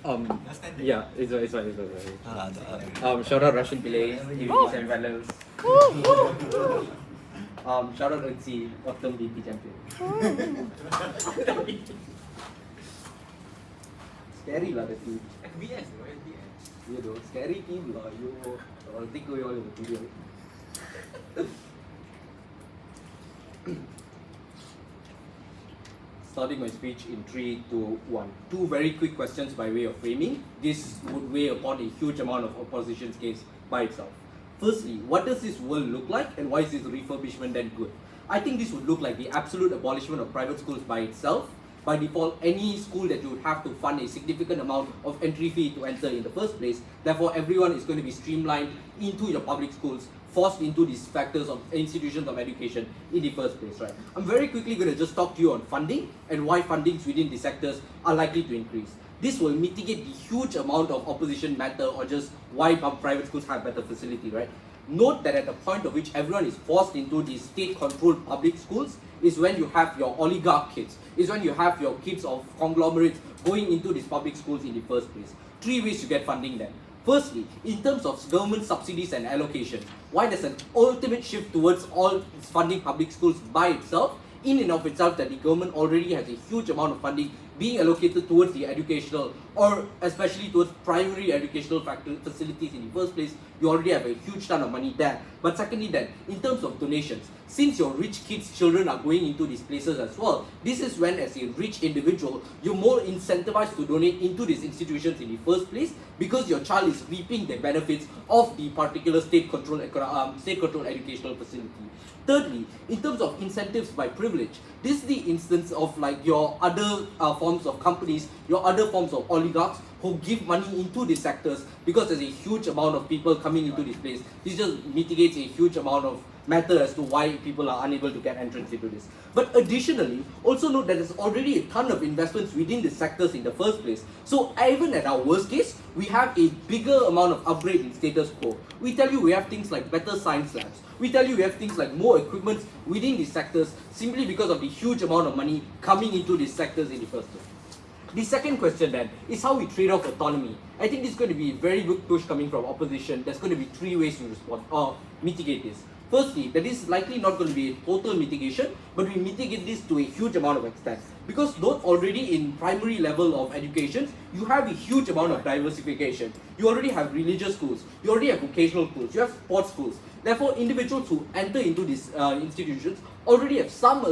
Yeah, it's fine. Shout out Rashrvin semi-finals. Shout out Ern See, autumn BP champion. Scary lah the team. FBS though, FBS. You know, scary team lah. I'll take away all your material. Starting my speech in 3, 2, 1. Two very quick questions by way of framing. This would weigh upon a huge amount of opposition's case by itself. Firstly, what does this world look like and why is this refurbishment then good? I think this would look like the absolute abolishment of private schools by itself. By default, any school that you would have to fund a significant amount of entry fee to enter in the first place, therefore everyone is going to be streamlined into your public schools, forced into these factors of institutions of education in the first place, right? I'm very quickly going to just talk to you on funding and why fundings within these sectors are likely to increase. This will mitigate the huge amount of opposition matter or just why private schools have better facility, right? Note that at the point of which everyone is forced into these state-controlled public schools is when you have your oligarch kids, is when you have your kids of conglomerates going into these public schools in the first place. 3 ways to get funding then. Firstly, in terms of government subsidies and allocation, why there's an ultimate shift towards all funding public schools by itself, in and of itself that the government already has a huge amount of funding being allocated towards the educational or especially towards primary educational facilities in the first place, you already have a huge ton of money there. But secondly then, in terms of donations, since your rich kids' children are going into these places as well, this is when as a rich individual, you're more incentivized to donate into these institutions in the first place because your child is reaping the benefits of the particular state-controlled educational facility. Thirdly, in terms of incentives by privilege, this is the instance of like your other forms of companies, your other forms of oligarchs who give money into these sectors because there's a huge amount of people coming into this place. This just mitigates a huge amount of matter as to why people are unable to get entrance into this. But additionally, also note that there's already a ton of investments within the sectors in the first place. So even at our worst case, we have a bigger amount of upgrade in status quo. We tell you we have things like better science labs. We tell you we have things like more equipment within these sectors simply because of the huge amount of money coming into these sectors in the first place. The second question then is how we trade off autonomy. I think this is going to be a very good push coming from opposition. There's going to be 3 ways to respond or mitigate this. Firstly, that is likely not going to be a total mitigation, but we mitigate this to a huge amount of extent. Because though already in primary level of education, you have a huge amount of diversification. You already have religious schools, you already have vocational schools, you have sports schools. Therefore, individuals who enter into these institutions already have some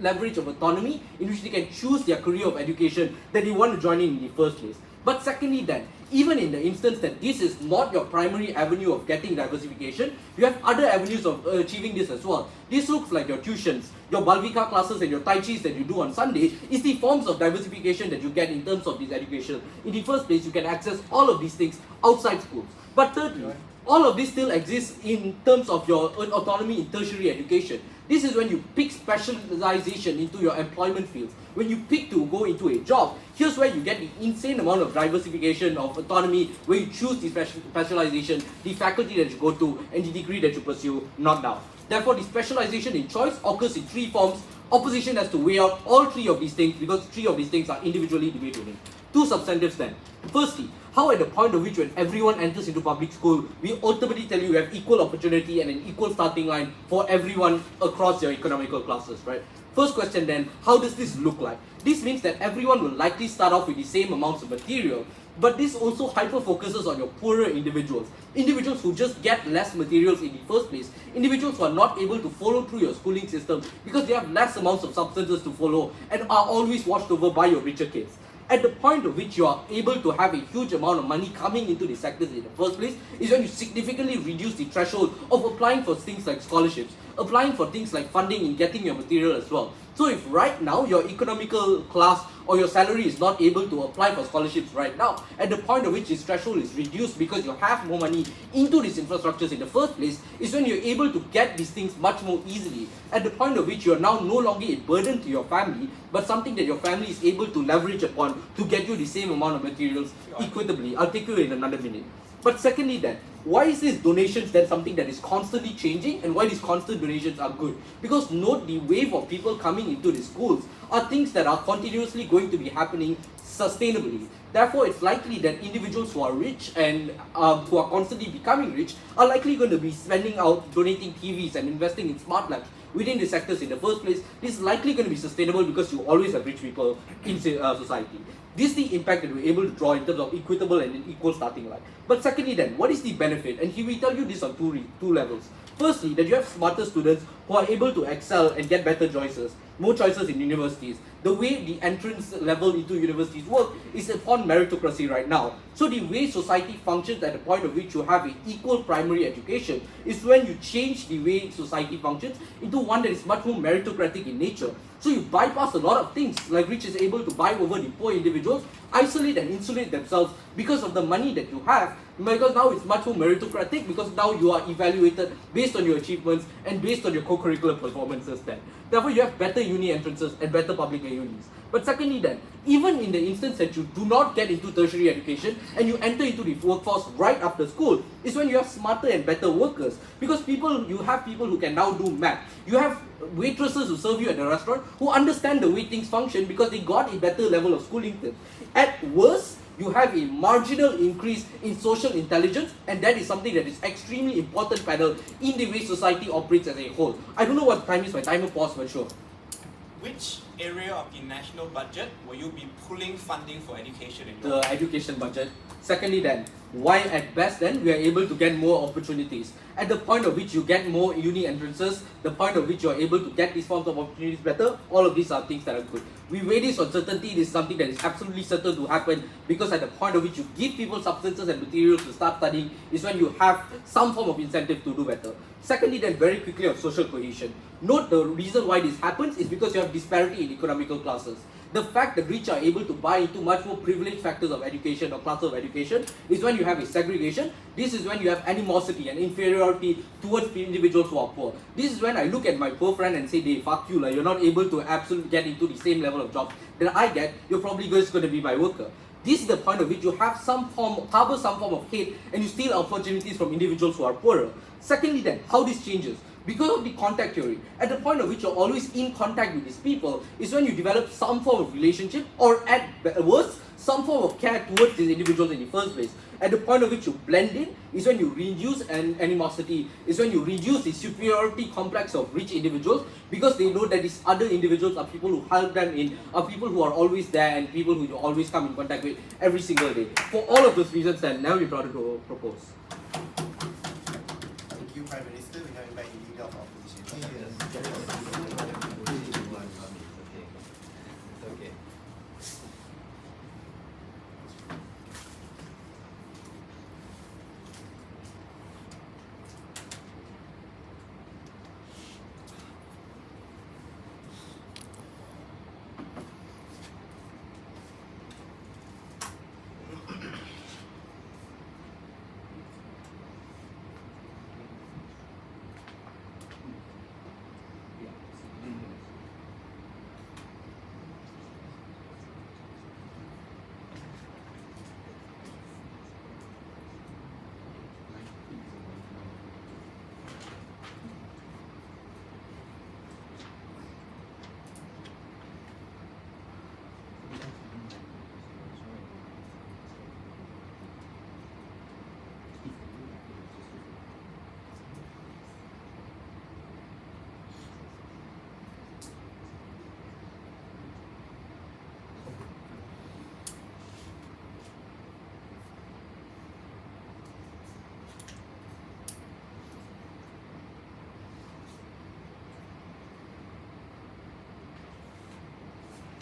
leverage of autonomy in which they can choose their career of education that they want to join in the first place. But secondly then, even in the instance that this is not your primary avenue of getting diversification, you have other avenues of achieving this as well. This looks like your tuitions, your Balvika classes and your Tai Chis that you do on Sunday is the forms of diversification that you get in terms of this education. In the first place, you can access all of these things outside schools. But thirdly, all of this still exists in terms of your autonomy in tertiary education. This is when you pick specialization into your employment fields. When you pick to go into a job, here's where you get the insane amount of diversification of autonomy, where you choose the specialization, the faculty that you go to, and the degree that you pursue, not down. Therefore, the specialization in choice occurs in 3 forms. Opposition has to weigh out all 3 of these things because 3 of these things are individually debatable. 2 substantives then. Firstly, how at the point of which when everyone enters into public school, we ultimately tell you have equal opportunity and an equal starting line for everyone across your economical classes, right? First question then, how does this look like? This means that everyone will likely start off with the same amounts of material, but this also hyper-focuses on your poorer individuals. Individuals who just get less materials in the first place. Individuals who are not able to follow through your schooling system because they have less amounts of substances to follow and are always watched over by your richer kids. At the point of which you are able to have a huge amount of money coming into the sectors in the first place is when you significantly reduce the threshold of applying for things like scholarships, applying for things like funding in getting your material as well. So if right now your economical class or your salary is not able to apply for scholarships right now, at the point of which this threshold is reduced because you have more money into these infrastructures in the first place, is when you're able to get these things much more easily. At the point of which you are now no longer a burden to your family, but something that your family is able to leverage upon to get you the same amount of materials equitably. I'll take you in another minute. But secondly then, why is this donations then something that is constantly changing, and why these constant donations are good? Because note the wave of people coming into the schools are things that are continuously going to be happening sustainably. Therefore, it's likely that individuals who are rich and who are constantly becoming rich are likely going to be spending out, donating TVs and investing in smart labs within the sectors in the first place. This is likely going to be sustainable because you always have rich people in society. This is the impact that we're able to draw in terms of equitable and equal starting line. But secondly then, what is the benefit? And he will tell you this on two levels. Firstly, that you have smarter students who are able to excel and get better choices, more choices in universities. The way the entrance level into universities work is upon meritocracy right now. So the way society functions at the point of which you have an equal primary education is when you change the way society functions into one that is much more meritocratic in nature. So you bypass a lot of things, like rich is able to buy over the poor individuals, isolate and insulate themselves because of the money that you have, because now it's much more meritocratic, because now you are evaluated based on your achievements and based on your co-curricular performances then. Therefore, you have better uni entrances and better public unis. But secondly then, even in the instance that you do not get into tertiary education and you enter into the workforce right after school, is when you have smarter and better workers. Because you have people who can now do math. You have waitresses who serve you at the restaurant who understand the way things function because they got a better level of schooling. At worst, you have a marginal increase in social intelligence, and that is something that is extremely important panel in the way society operates as a whole. I don't know what time is, my timer paused, but sure. Which area of the national budget will you be pulling funding for education in? The education budget. Secondly then, why at best then we are able to get more opportunities? At the point of which you get more uni entrances, the point of which you are able to get these forms of opportunities better, all of these are things that are good. We weigh this on certainty. This is something that is absolutely certain to happen, because at the point of which you give people substances and materials to start studying is when you have some form of incentive to do better. Secondly then, very quickly on social cohesion. Note the reason why this happens is because you have disparity in economical classes. The fact that rich are able to buy into much more privileged factors of education or classes of education is when you have a segregation. This is when you have animosity and inferiority towards individuals who are poor. This is when I look at my poor friend and say, "Hey, fuck you, like you're not able to absolutely get into the same level of job that I get. You're probably just going to be my worker." This is the point of which you have harbor some form of hate, and you steal opportunities from individuals who are poorer. Secondly then, how this changes. Because of the contact theory, at the point of which you're always in contact with these people is when you develop some form of relationship, or at worst, some form of care towards these individuals in the first place. At the point of which you blend in is when you reduce animosity, is when you reduce the superiority complex of rich individuals, because they know that these other individuals are people who help them in, are people who are always there, and people who you always come in contact with every single day. For all of those reasons, then now we brought it to propose. Thank you, Prime Minister. We now invite the Leader of Opposition. Okay.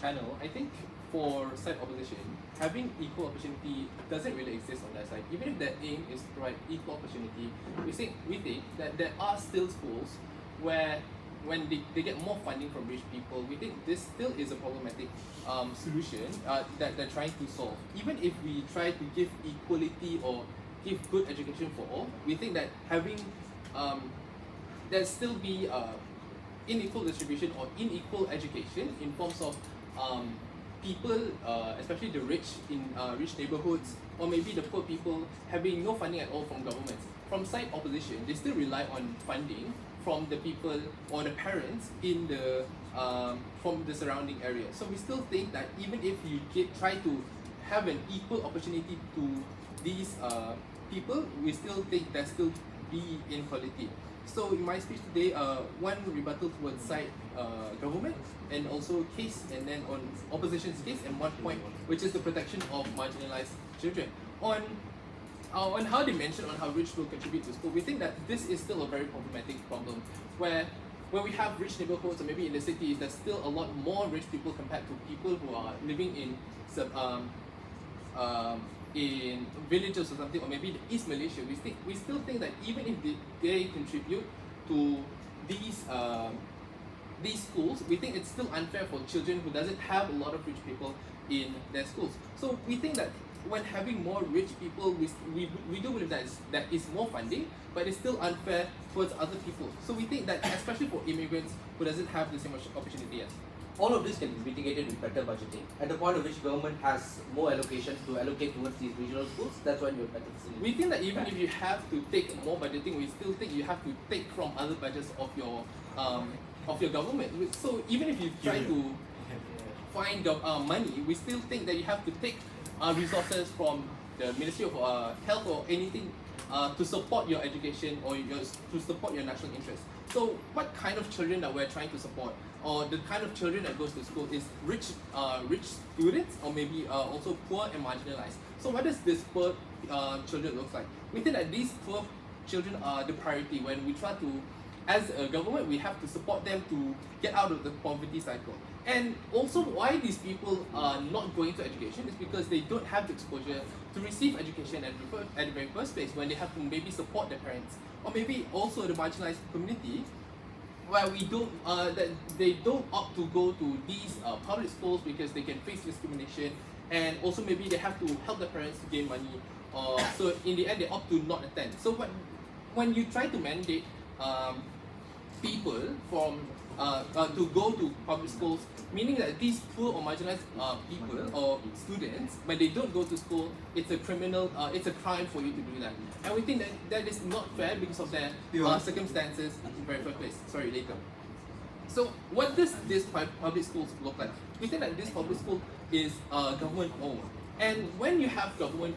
Panel, I think for side opposition, having equal opportunity doesn't really exist on that side. Even if the aim is to provide equal opportunity, we think that there are still schools where when they get more funding from rich people, we think this still is a problematic solution that they're trying to solve. Even if we try to give equality or give good education for all, we think that having there still be unequal distribution or unequal education in forms of people, especially the rich in rich neighborhoods, or maybe the poor people having no funding at all from governments. From side opposition, they still rely on funding from the people or the parents in the from the surrounding area. So we still think that even if you try to have an equal opportunity to these people, we still think there still be inequality. So in my speech today, one rebuttal towards side government and also case, and then on opposition's case, and one point which is the protection of marginalized children. On how they mentioned on how rich will contribute to school, we think that this is still a very problematic problem, where we have rich neighborhoods or maybe in the cities, there's still a lot more rich people compared to people who are living in in villages or something, or maybe the East Malaysia. We still think that even if they contribute to these schools, we think it's still unfair for children who doesn't have a lot of rich people in their schools. So we think that when having more rich people, we do believe that is more funding, but it's still unfair towards other people. So we think that especially for immigrants who doesn't have the same opportunity as. All of this can be mitigated with better budgeting. At the point of which government has more allocations to allocate towards these regional schools, that's when you have better facilities. We think that even if you have to take more budgeting, we still think you have to take from other budgets of your government. So even if you try to find money, we still think that you have to take resources from the Ministry of Health or anything to support your education or to support your national interest. So what kind of children that we're trying to support, or the kind of children that goes to school, is rich students, or maybe also poor and marginalized. So what does this poor children look like? We think that these poor children are the priority when we try to, as a government, we have to support them to get out of the poverty cycle. And also why these people are not going to education is because they don't have the exposure to receive education at the very first place, when they have to maybe support their parents, or maybe also the marginalized community, where that they don't opt to go to these public schools because they can face discrimination, and also maybe they have to help their parents to gain money, so in the end they opt to not attend. So when you try to mandate people from to go to public schools, meaning that these poor or marginalized people or students, when they don't go to school, it's a crime for you to do that. And we think that is not fair because of their circumstances in the very first place. Sorry, later. So what does this public schools look like? We think that this public school is government owned. And when you have government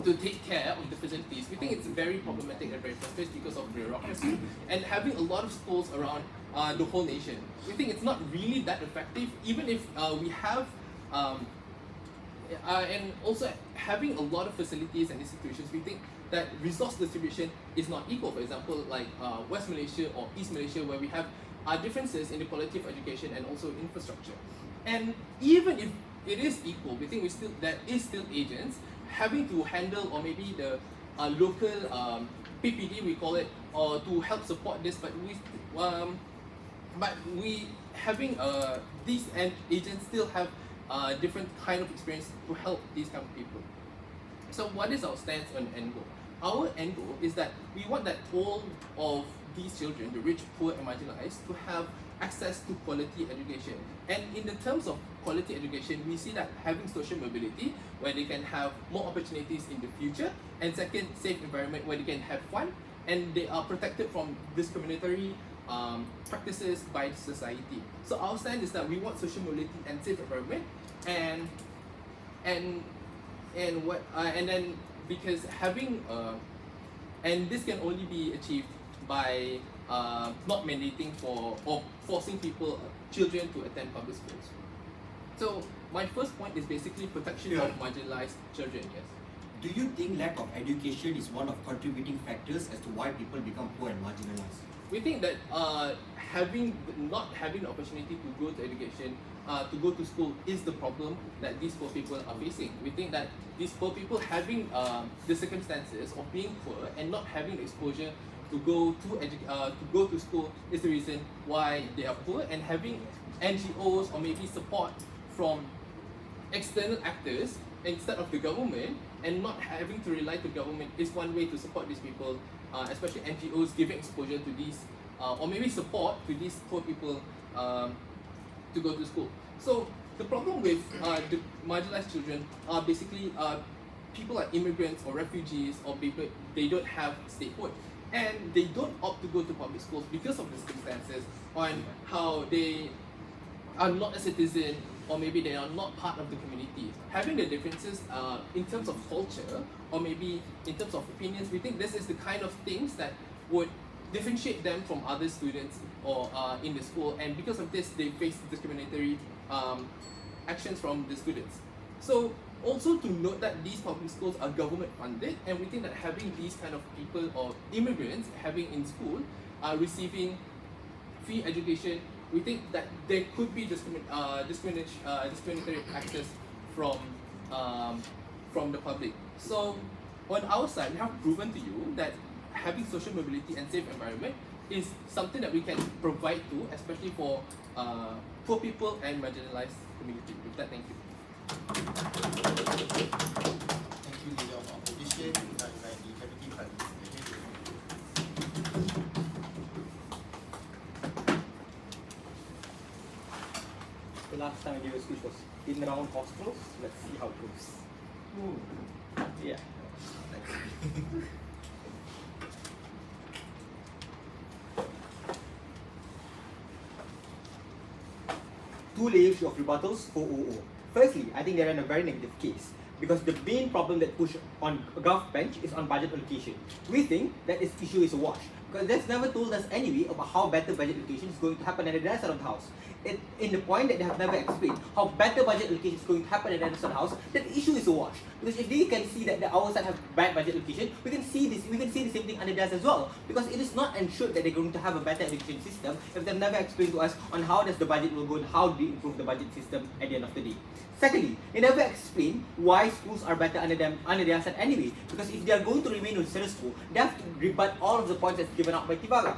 to take care of the facilities, we think it's very problematic at the very first place because of bureaucracy and having a lot of schools around the whole nation. We think it's not really that effective, even if we have, and also having a lot of facilities and institutions, we think that resource distribution is not equal. For example, like West Malaysia or East Malaysia, where we have differences in the quality of education and also infrastructure. And even if it is equal, we think there is still agents having to handle, or maybe the local PPD, we call it, or to help support this, but we having these agents still have different kind of experience to help these kind of people. So what is our stance on end goal? Our end goal is that we want that all of these children, the rich, poor and marginalized, to have access to quality education. And in the terms of quality education, we see that having social mobility, where they can have more opportunities in the future, and second, safe environment where they can have fun, and they are protected from discriminatory practices by the society. So our stand is that we want social mobility and safe environment, and then because having and this can only be achieved by not mandating for or forcing children to attend public schools. So my first point is basically protection of marginalized children. Yes. Do you think lack of education is one of contributing factors as to why people become poor and marginalized? We think that not having the opportunity to go to education, to go to school, is the problem that these poor people are facing. We think that these poor people having the circumstances of being poor and not having the exposure to go to school is the reason why they are poor, and having NGOs or maybe support from external actors instead of the government, and not having to rely to government, is one way to support these people, especially NGOs giving exposure to these or maybe support to these poor people to go to school. So the problem with the marginalized children are basically people like immigrants or refugees or people, they don't have statehood. And they don't opt to go to public schools because of the circumstances on how they are not a citizen or maybe they are not part of the community. Having the differences in terms of culture or maybe in terms of opinions, we think this is the kind of things that would differentiate them from other students or in the school, and because of this they face discriminatory actions from the students. So also to note that these public schools are government funded, and we think that having these kind of people or immigrants having in school receiving free education, we think that there could be discriminatory actions from the public. So on our side, we have proven to you that having social mobility and safe environment is something that we can provide to, especially for poor people and marginalized community. With that, thank you. Thank you, Leader of Opposition. Now invite the Deputy Prime Minister. The last time I gave a speech was in around hospitals. Let's see how it goes. Yeah. Two layers of rebuttals for OO. Firstly, I think they're in a very negative case because the main problem that push on a Gov bench is on budget allocation. We think that this issue is a wash because that's never told us anyway about how better budget allocation is going to happen at the other side of the house. In the point that they have never explained how better budget allocation is going to happen at the other side of the house, that issue is a wash. Because if they can see that our side have bad budget allocation, we can see the same thing under theirs as well. Because it is not ensured that they're going to have a better education system if they've never explained to us on how does the budget will go and how do they improve the budget system at the end of the day. Secondly, they never explain why schools are better under their side anyway. Because if they are going to remain with status quo, they have to rebut all of the points that's given out by Thivagar,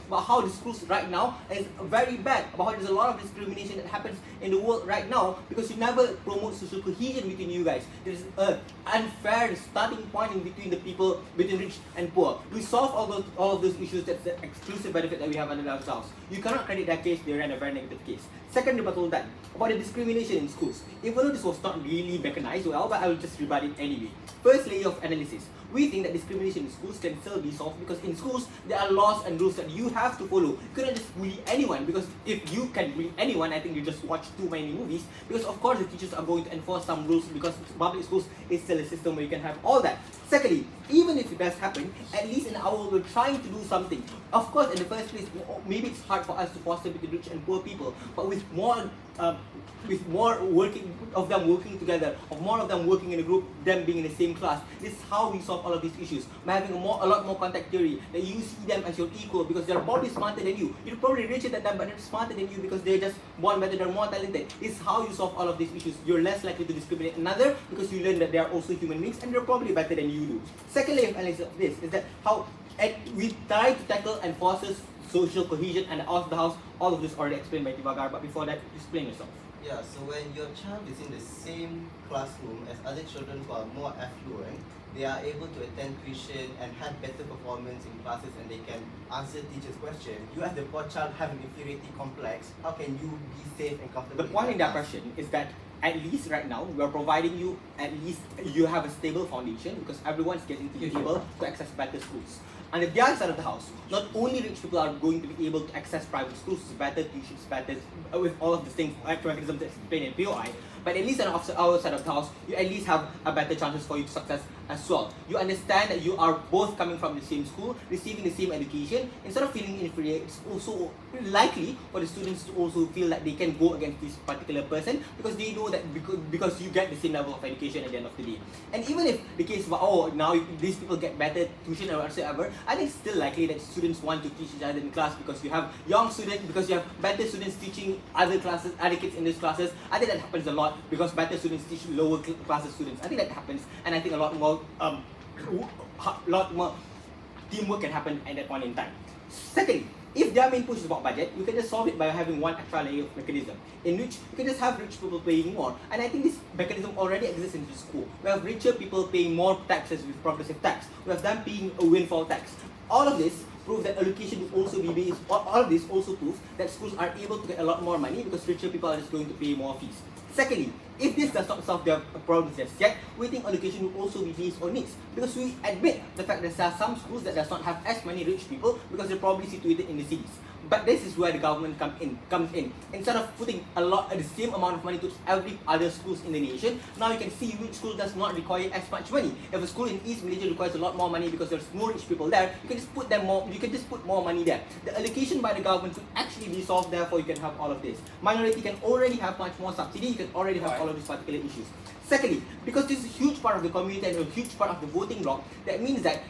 about how the schools right now is very bad, about how there's a lot of discrimination that happens in the world right now because you never promote social cohesion between you guys. There's an unfair starting point in between the people, between rich and poor. We solve all of those issues. That's the exclusive benefit that we have under our house. You cannot credit that case, they ran a very negative case. Second rebuttal then, about the discrimination in schools. Even though this was not really mechanized well, but I will just rebut it anyway. First layer of analysis. We think that discrimination in schools can still be solved because in schools there are laws and rules that you have to follow. You cannot just bully anyone because if you can bully anyone, I think you just watch too many movies because of course the teachers are going to enforce some rules because public schools is still a system where you can have all that. Secondly, even if it does happen, at least in our world we're trying to do something. Of course, in the first place, maybe it's hard for us to foster between rich and poor people, but with more working of them working together, of more of them working in a group, them being in the same class, this is how we solve all of these issues. By having a lot more contact theory, that you see them as your equal because they're probably smarter than you. You're probably richer than them, but they're smarter than you because they're just born better, they're more talented. This is how you solve all of these issues. You're less likely to discriminate another because you learn that they are also human beings and they're probably better than you do. Second layer of analysis of this is that how we try to tackle and foster social cohesion and out of the house. All of this already explained by Thivagar, but before that, explain yourself. Yeah, so when your child is in the same classroom as other children who are more affluent, they are able to attend tuition and have better performance in classes and they can answer teachers' questions. You as the poor child have an inferiority complex. How can you be safe and comfortable? The point in that question is that at least right now, we are providing you, at least you have a stable foundation because everyone's getting to be able to access better schools. And at the other side of the house, not only rich people are going to be able to access private schools, better tuitions, better with all of the things, mechanisms that explained in POI, but at least on our side of the house, you at least have a better chances for you to success as well. You understand that you are both coming from the same school, receiving the same education. Instead of feeling inferior, it's also likely for the students to also feel that they can go against this particular person because they know that because you get the same level of education at the end of the day. And even if the case of, now these people get better tuition or whatsoever, I think it's still likely that students want to teach each other in class because you have young students, because you have better students teaching other kids in these classes. I think that happens a lot because better students teach lower classes students. I think that happens, and I think a lot more teamwork can happen at that point in time. Secondly, if their main push is about budget, you can just solve it by having one extra layer of mechanism in which you can just have rich people paying more. And I think this mechanism already exists in the school. We have richer people paying more taxes with progressive tax. We have them paying a windfall tax. All of this prove that allocation will also be based, all of this also proves that schools are able to get a lot more money because richer people are just going to pay more fees. Secondly, if this does not solve their problems just yet, we think allocation will also be based on needs, because we admit the fact that there are some schools that does not have as many rich people because they're probably situated in the cities. But this is where the government comes in. Instead of putting the same amount of money to every other schools in the nation, now you can see which school does not require as much money. If a school in East Malaysia requires a lot more money because there's more rich people there, you can just put more money there. The allocation by the government could actually be solved, therefore you can have all of this. Minority can already have much more subsidy, you can already have all of these particular issues. Secondly, because this is a huge part of the community and a huge part of the voting bloc, that means that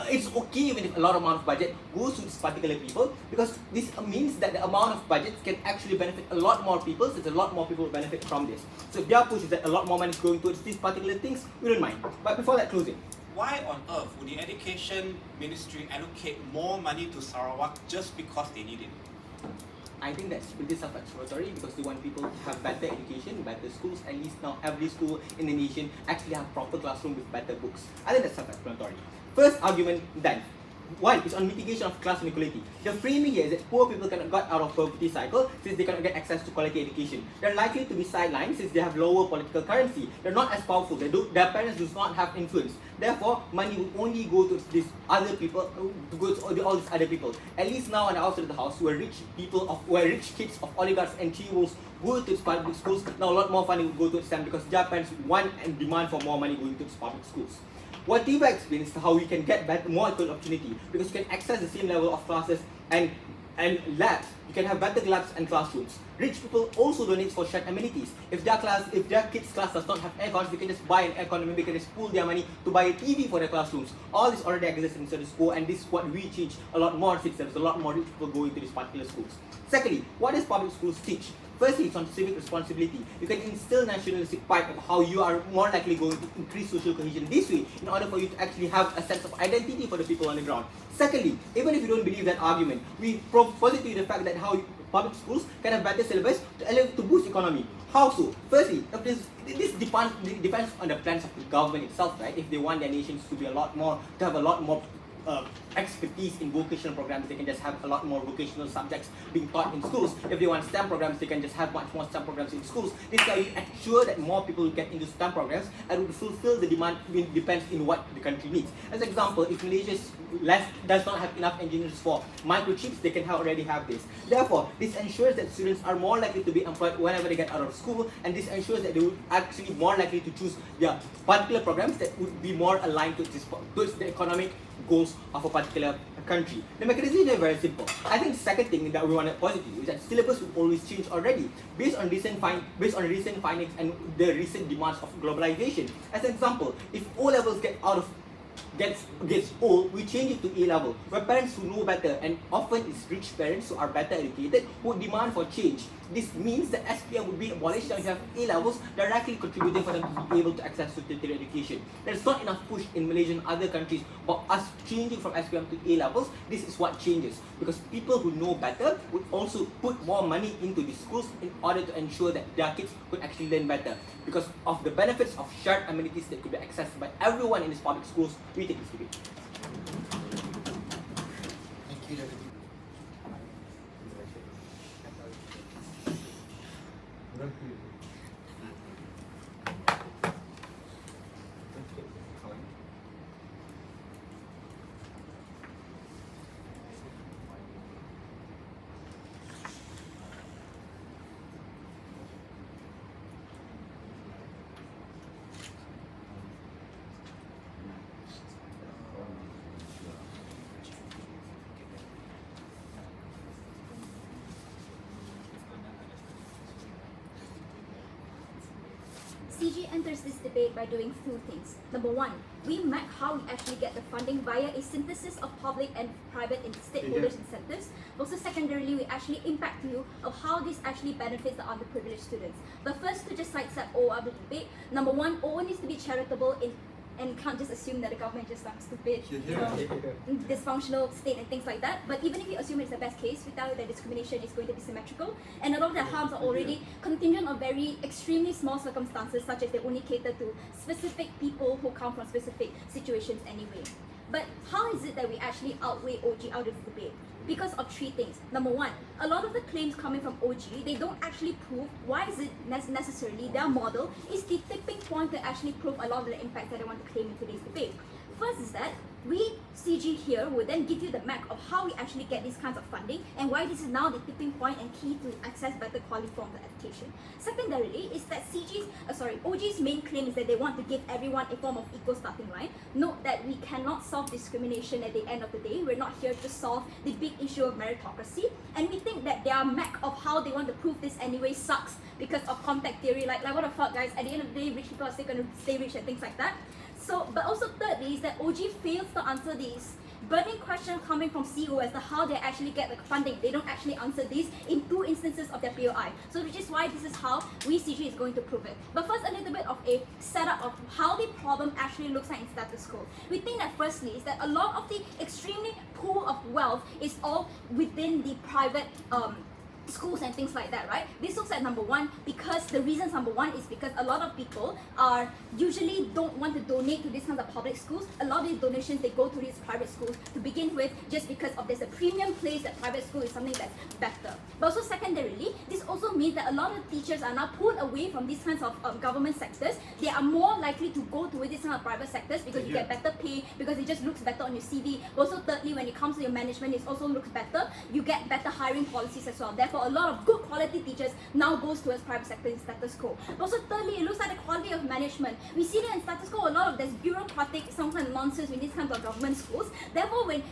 it's okay even if a lot amount of budget goes to these particular people, because this means that the amount of budget can actually benefit a lot more people, since a lot more people will benefit from this. So if their push is that a lot more money is going towards these particular things, we don't mind. But before that, closing. Why on earth would the Education Ministry allocate more money to Sarawak just because they need it? I think that's pretty self-explanatory, because they want people to have better education, better schools. At least now every school in the nation actually have proper classroom with better books. I think that's self-explanatory. First argument done. One is on mitigation of class inequality. The framing here is that poor people cannot get out of poverty cycle since they cannot get access to quality education. They're likely to be sidelined since they have lower political currency. They're not as powerful. Their parents do not have influence. Therefore, money will only go to these other people, to go to all these other people. At least now on the outside of the house, where rich kids of oligarchs and CEOs go to public schools, now a lot more funding will go to them because their parents want and demand for more money going to public schools. What Thivagar explains is how we can get more equal opportunity, because you can access the same level of classes and labs. You can have better labs and classrooms. Rich people also donate for shared amenities. If their kids' class does not have aircons, they can just buy an aircon, and maybe they can just pool their money to buy a TV for their classrooms. All this already exists in certain schools, and this is what we change a lot more since there's a lot more rich people going to these particular schools. Secondly, what does public schools teach? Firstly, it's on civic responsibility. You can instill nationalistic pride of how you are more likely going to increase social cohesion this way in order for you to actually have a sense of identity for the people on the ground. Secondly, even if you don't believe that argument, we posit to you the fact that how public schools can have better syllabus to boost economy. How so? Firstly, this depends on the plans of the government itself, right? If they want their nations to have a lot more expertise in vocational programs, they can just have a lot more vocational subjects being taught in schools. If they want STEM programs, they can just have much more STEM programs in schools. This way, you ensure that more people will get into STEM programs and will fulfill the demand. Depends in what the country needs. As an example, if Malaysia does not have enough engineers for microchips, they can already have this. Therefore, this ensures that students are more likely to be employed whenever they get out of school, and this ensures that they would actually more likely to choose their particular programs that would be more aligned towards the economic goals of a particular country. The mechanism is very simple. I think the second thing that we want to positive is that syllabus will always change already based on recent findings and the recent demands of globalization. As an example, if O levels gets old, we change it to A level, where parents who know better, and often it's rich parents who are better educated, would demand for change. This means that SPM would be abolished and you have A levels directly contributing for them to be able to access to tertiary education. There's not enough push in Malaysia and other countries for us changing from SPM to A levels. This is what changes, because people who know better would also put more money into the schools in order to ensure that their kids could actually learn better. Because of the benefits of shared amenities that could be accessed by everyone in these public schools, we take this debate. Thank you, Deputy. SDG enters this debate by doing two things. Number one, we map how we actually get the funding via a synthesis of public and private stakeholders' incentives. Also, secondarily, we actually impact you of how this actually benefits the underprivileged students. But first, to just sidestep all of the debate, number one, O needs to be charitable and can't just assume that the government just like stupid, dysfunctional state and things like that. But even if you assume it's the best case, we tell you that discrimination is going to be symmetrical, and a lot of the harms are already contingent on very extremely small circumstances, such as they only cater to specific people who come from specific situations anyway. But how is it that we actually outweigh OG out of the debate? Because of three things. Number one, a lot of the claims coming from OG, they don't actually prove why is it necessarily their model is the tipping point to actually prove a lot of the impact that they want to claim in today's debate. First is that we, CG here, will then give you the map of how we actually get these kinds of funding and why this is now the tipping point and key to access better quality forms of education. Secondarily, is that OG's main claim is that they want to give everyone a form of equal starting line. Note that we cannot solve discrimination at the end of the day. We're not here to solve the big issue of meritocracy, and we think that their map of how they want to prove this anyway sucks because of contact theory. Like what the fuck, guys? At the end of the day, rich people are still going to stay rich and things like that. So, but also thirdly is that OG fails to answer these burning questions coming from CEO as to how they actually get the funding. They don't actually answer these in 2 instances of their POI. So which is why this is how we CG is going to prove it. But first, a little bit of a setup of how the problem actually looks like in status quo. We think that firstly is that a lot of the extremely pool of wealth is all within the private schools and things like that, right? This looks at number one because the reasons number one is because a lot of people are usually don't want to donate to these kinds of public schools. A lot of these donations, they go to these private schools to begin with just because of there's a premium place that private school is something that's better. But also secondarily, this also means that a lot of teachers are now pulled away from these kinds of government sectors. They are more likely to go to these kind of private sectors because you get better pay, because it just looks better on your CV. But also thirdly, when it comes to your management, it also looks better. You get better hiring policies as well. Therefore, a lot of good quality teachers now goes towards private sector in status quo. But also thirdly, it looks like the quality of management. We see that in status quo, a lot of there's bureaucratic, some kind of nonsense with these kinds of government schools. Therefore, with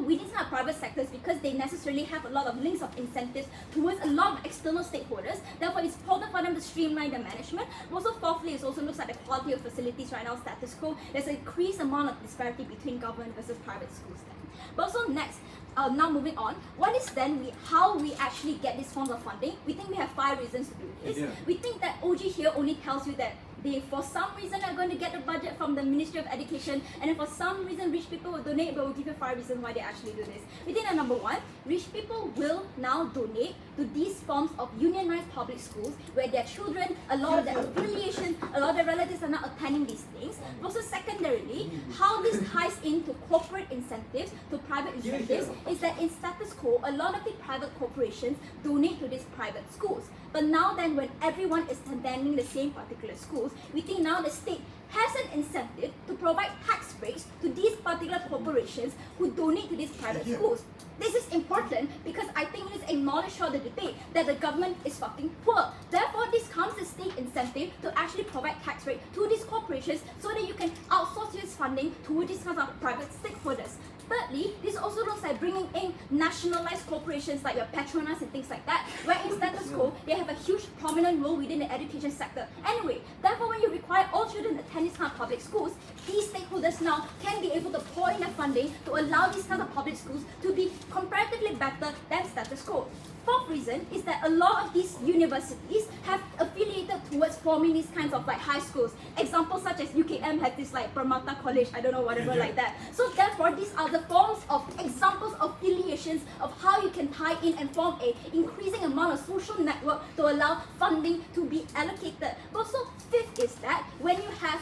these kind of private sectors, because they necessarily have a lot of links of incentives towards a lot of external stakeholders, therefore it's important for them to streamline the management. But also fourthly, it also looks like the quality of facilities right now, status quo. There's an increased amount of disparity between government versus private schools then. But also next, now moving on, what is then how we actually get these forms of funding? We think we have 5 reasons to do this. Yeah. We think that OG here only tells you that they, for some reason, are going to get the budget from the Ministry of Education, and then for some reason, rich people will donate, but we'll give you 5 reasons why they actually do this. We think that number one, rich people will now donate to these forms of unionized public schools where their children, a lot of their affiliations, a lot of their relatives are not attending these things. Also secondarily, how this ties into corporate incentives, to private incentives, is that in status quo, a lot of the private corporations donate to these private schools. But now then, when everyone is attending the same particular schools, we think now the state has an incentive to provide tax breaks to these particular corporations who donate to these private schools. This is important because I think it is acknowledged throughout the debate that the government is fucking poor. Therefore, this comes the state incentive to actually provide tax rate to these corporations so that you can outsource this funding to these kinds of private stakeholders. Thirdly, this also looks like bringing in nationalized corporations like your Petronas and things like that, where in status quo, they have a huge prominent role within the education sector. Anyway, therefore when you require all children to attend these kind of public schools, these stakeholders now can be able to pour in their funding to allow these kinds of public schools to be comparatively better than status quo. Fourth reason is that a lot of these universities have affiliated towards forming these kinds of like high schools. Examples such as UKM has this like Permata College, I don't know, whatever like that. So therefore, these are the forms of examples of affiliations of how you can tie in and form a increasing amount of social network to allow funding to be allocated. Also, fifth is that when you have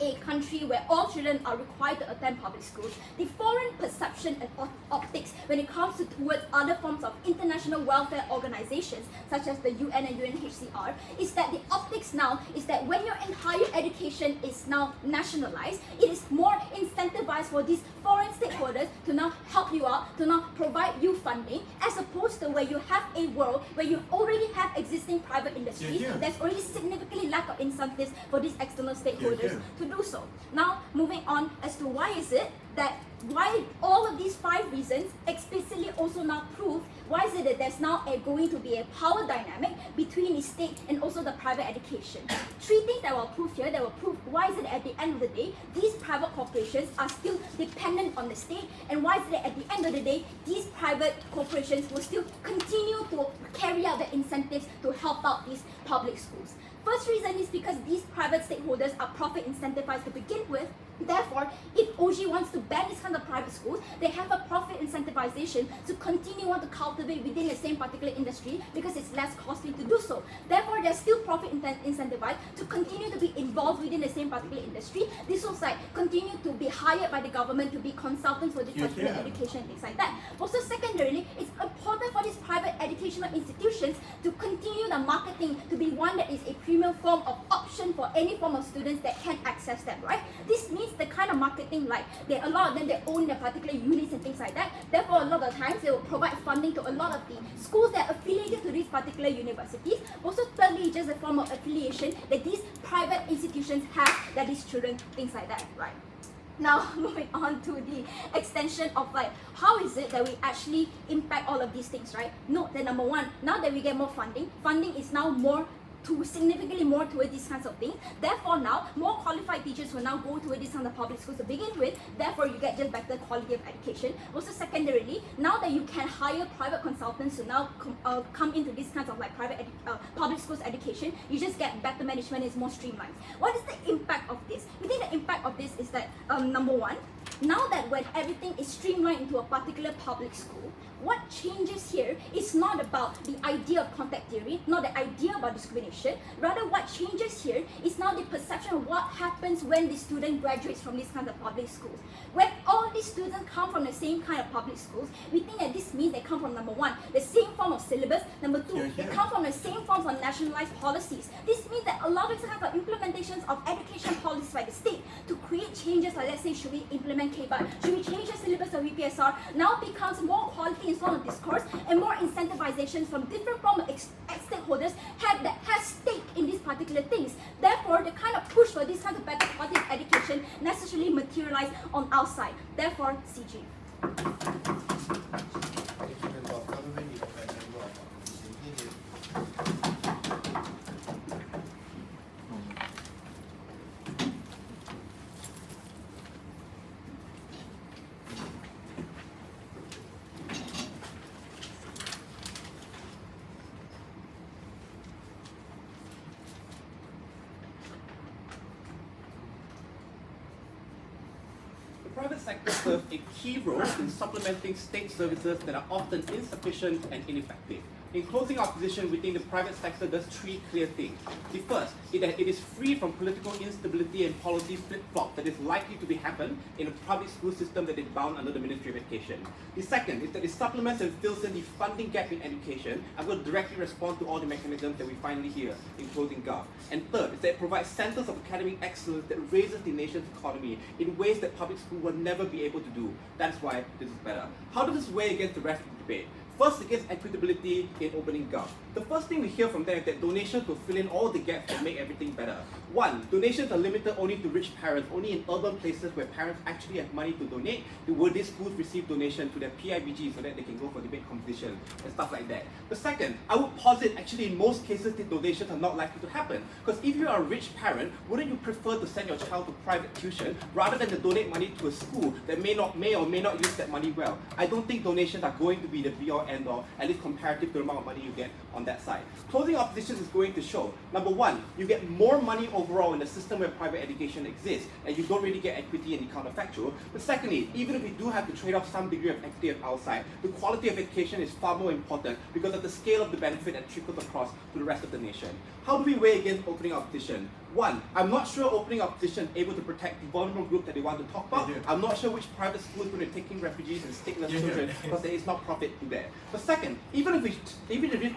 a country where all children are required to attend public schools, the foreign perception and optics when it comes towards other forms of international welfare organizations such as the UN and UNHCR is that the optics now is that when your entire education is now nationalized, it is more incentivized for these foreign stakeholders to now help you out, to now provide you funding, as opposed to where you have a world where you already have existing private industry, there's already significantly lack of incentives for these external stakeholders to do so. Now, moving on as to why is it that why all of these 5 reasons explicitly also now prove why is it that there's now going to be a power dynamic between the state and also the private education. 3 things that will prove here, that will prove why is it at the end of the day, these private corporations are still dependent on the state, and why is it that at the end of the day, these private corporations will still continue to carry out the incentives to help out these public schools. First reason is because these private stakeholders are profit incentivized to begin with. Therefore, if OG wants to ban these kind of private schools, they have a profit incentivization to continue on to cultivate within the same particular industry because it's less costly to do so. Therefore, they're still profit incentivized to continue to be involved within the same particular industry. This was like continue to be hired by the government to be consultants for this particular education and things like that. Also, secondarily, it's important for these private educational institutions to continue the marketing to be one that is a premium form of option for any form of students that can access them, right? This means the kind of marketing, like a lot of them, they own their particular units and things like that. Therefore, a lot of times they will provide funding to a lot of the schools that are affiliated to these particular universities. Also, thirdly, just a form of affiliation that these private institutions have that these children, things like that, right? Now, moving on to the extension of like, how is it that we actually impact all of these things, right? Note that number one, now that we get more funding, funding is now more significantly more towards these kinds of things. Therefore, now more qualified teachers will now go towards these kinds of public schools to begin with. Therefore, you get just better quality of education. Also, secondarily, now that you can hire private consultants to now come into these kinds of like public schools education, you just get better management. It's more streamlined. What is the impact of this? We think the impact of this is that number one, now that when everything is streamlined into a particular public school, what changes here is not about the idea of contact theory, not the idea about discrimination. Rather, what changes here is now the perception of what happens when the student graduates from these kinds of public schools. When all these students come from the same kind of public schools, we think that this means they come from number one, the same form of syllabus. Number two, they come from the same forms of nationalized policies. This means that a lot of kinds of implementations of education policies by the state to create changes, like let's say, should we implement K-Bar, should we change the syllabus of VPSR, now becomes more quality in form of discourse and more incentivizations from different form of stakeholders that has stake in these particular things. Therefore, the kind of push for this kind of better quality of education necessarily materialize on our side. Therefore, CG. Thank you, Member of Government, you have a member of opposition here. The private sector serves a key role in supplementing state services that are often insufficient and ineffective. In closing our position, we think the private sector does three clear things. The first is that it is free from political instability and policy flip-flop that is likely to happen in a public school system that is bound under the Ministry of Education. The second is that it supplements and fills in the funding gap in education and will directly respond to all the mechanisms that we finally hear in closing Gov. And third is that it provides centers of academic excellence that raises the nation's economy in ways that public school will never be able to do. That's why this is better. How does this weigh against the rest of the debate? First, against equitability in opening Gov. The first thing we hear from them is that donations will fill in all the gaps that make everything better. One, donations are limited only to rich parents. Only in urban places where parents actually have money to donate, will these schools receive donation to their PIBG so that they can go for debate competition and stuff like that. The second, I would posit actually in most cases the donations are not likely to happen. Because if you are a rich parent, wouldn't you prefer to send your child to private tuition rather than to donate money to a school that may or may not use that money well? I don't think donations are going to be the be-all end-all, at least comparative to the amount of money you get on that side. Closing opposition is going to show, number one, you get more money overall in a system where private education exists, and you don't really get equity in the counterfactual. But secondly, even if we do have to trade off some degree of equity on our side, the quality of education is far more important because of the scale of the benefit that trickles across to the rest of the nation. How do we weigh against opening opposition? One, I'm not sure opening opposition is able to protect the vulnerable group that they want to talk about. I'm not sure which private school is going to take in refugees and stateless children because there is not profit to there. But second, even if we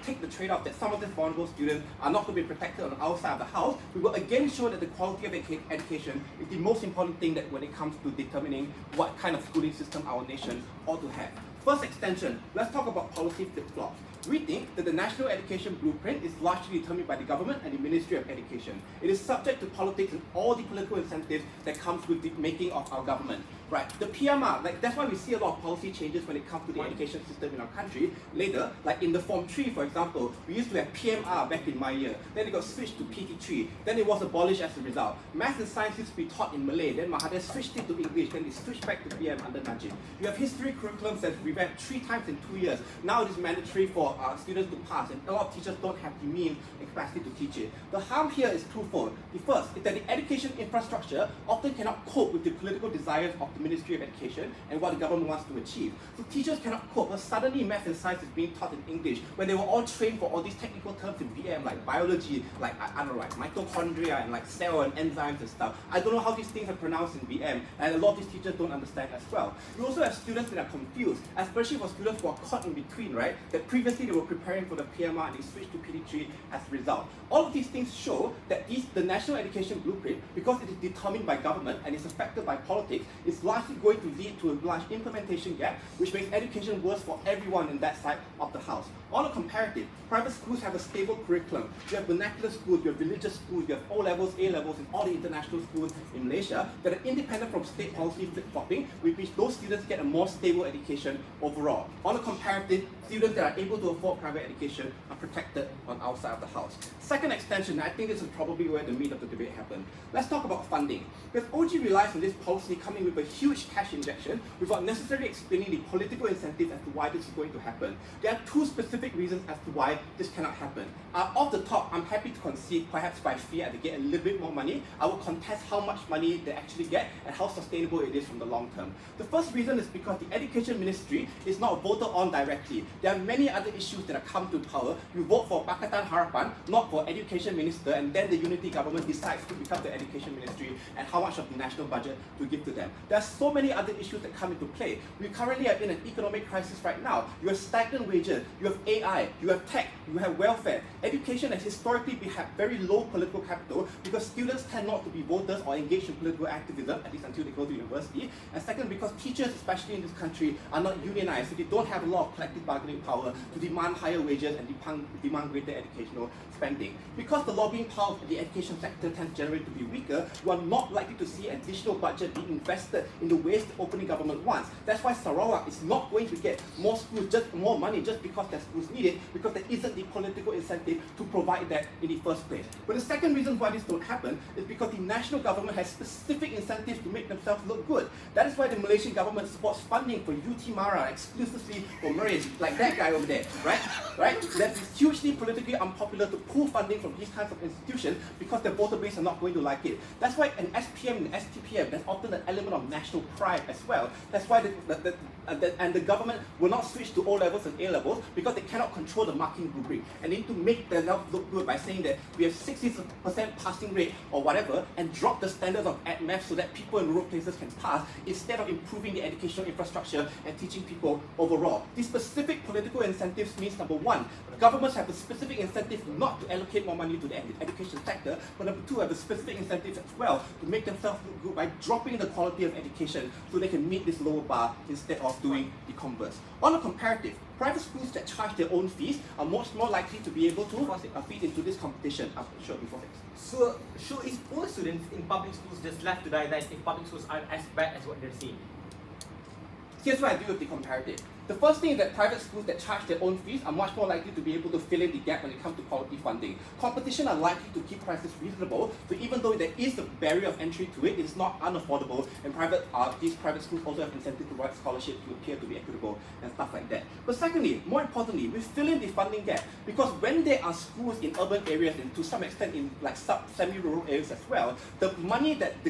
take the trade-off that some of these vulnerable students are not going to be protected on our side of the house, we will again show that the quality of education is the most important thing that when it comes to determining what kind of schooling system our nation ought to have. First extension, let's talk about policy flip-flops. We think that the National Education Blueprint is largely determined by the government and the Ministry of Education. It is subject to politics and all the political incentives that comes with the making of our government. Right, the PMR, that's why we see a lot of policy changes when it comes to the education system in our country. Later, like in the Form 3, for example, we used to have PMR back in my year. Then it got switched to PT3. Then it was abolished as a result. Maths and science used to be taught in Malay. Then Mahathir switched it to English. Then they switched back to PM under Najib. You have history curriculums that's revamped 3 times in 2 years. Now it is mandatory for students to pass, and a lot of teachers don't have the means and capacity to teach it. The harm here is twofold. The first is that the education infrastructure often cannot cope with the political desires of the the Ministry of Education and what the government wants to achieve. So teachers cannot cope, but suddenly math and science is being taught in English when they were all trained for all these technical terms in BM, like biology, like I don't know, like mitochondria and like cell and enzymes and stuff. I don't know how these things are pronounced in BM, and a lot of these teachers don't understand as well. You also have students that are confused, especially for students who are caught in between, right? That previously they were preparing for the PMR and they switched to PD3 as a result. All of these things show that the National Education Blueprint, because it is determined by government and is affected by politics, is largely going to lead to a large implementation gap, which makes education worse for everyone in that side of the house. On a comparative, private schools have a stable curriculum. You have vernacular schools, you have religious schools, you have O-levels, A-levels, and all the international schools in Malaysia that are independent from state policy flip-flopping, with which those students get a more stable education overall. On a comparative, students that are able to afford private education are protected on our side of the house. Second extension, I think this is probably where the meat of the debate happened. Let's talk about funding. Because OG relies on this policy coming with a huge cash injection without necessarily explaining the political incentives as to why this is going to happen. There are two specific reasons as to why this cannot happen. Off the top, I'm happy to concede, perhaps by fear, they get a little bit more money. I will contest how much money they actually get and how sustainable it is from the long term. The first reason is because the Education Ministry is not voted on directly. There are many other issues that have come to power. You vote for Pakatan Harapan, not for Education Minister, and then the unity government decides to become the Education Ministry and how much of the national budget to give to them. There are so many other issues that come into play. We currently are in an economic crisis right now. You have stagnant wages, you have AI, you have tech, you have welfare. Education has historically had very low political capital because students tend not to be voters or engaged in political activism, at least until they go to university. And second, because teachers, especially in this country, are not unionized, so they don't have a lot of collective bargaining power to demand higher wages and demand greater educational spending. Because the lobbying power of the education sector tends generally to be weaker, you are not likely to see additional budget being invested in the ways the opening government wants. That's why Sarawak is not going to get more schools, just more money, just because their schools need it, because there isn't the political incentive to provide that in the first place. But the second reason why this don't happen is because the national government has specific incentives to make themselves look good. That is why the Malaysian government supports funding for UT Mara exclusively for Muiz, like that guy over there, right? That's hugely politically unpopular to pull funding from these kinds of institutions because their voter base are not going to like it. That's why an SPM and STPM, there's often an element of national pride as well. That's why the government will not switch to O-levels and A-levels because they cannot control the marking rubric. And they need to make themselves look good by saying that we have 60% passing rate or whatever and drop the standards of math so that people in rural places can pass instead of improving the educational infrastructure and teaching people overall. These specific political incentives means, number one, governments have a specific incentive not to allocate more money to the education sector, but number two, have a specific incentive as well to make themselves look good by dropping the quality of education so they can meet this lower bar instead of doing the converse. On a comparative, private schools that charge their own fees are much more likely to be able to feed into this competition. Sure, before next. So is poor students in public schools just left to die that if public schools aren't as bad as what they're saying? Here's what I do with the comparative. The first thing is that private schools that charge their own fees are much more likely to be able to fill in the gap when it comes to quality funding. Competition are likely to keep prices reasonable, so even though there is a barrier of entry to it, it's not unaffordable, and these private schools also have incentive to provide scholarships to appear to be equitable and stuff like that. But secondly, more importantly, we fill in the funding gap because when there are schools in urban areas and to some extent in like semi-rural areas as well, the money that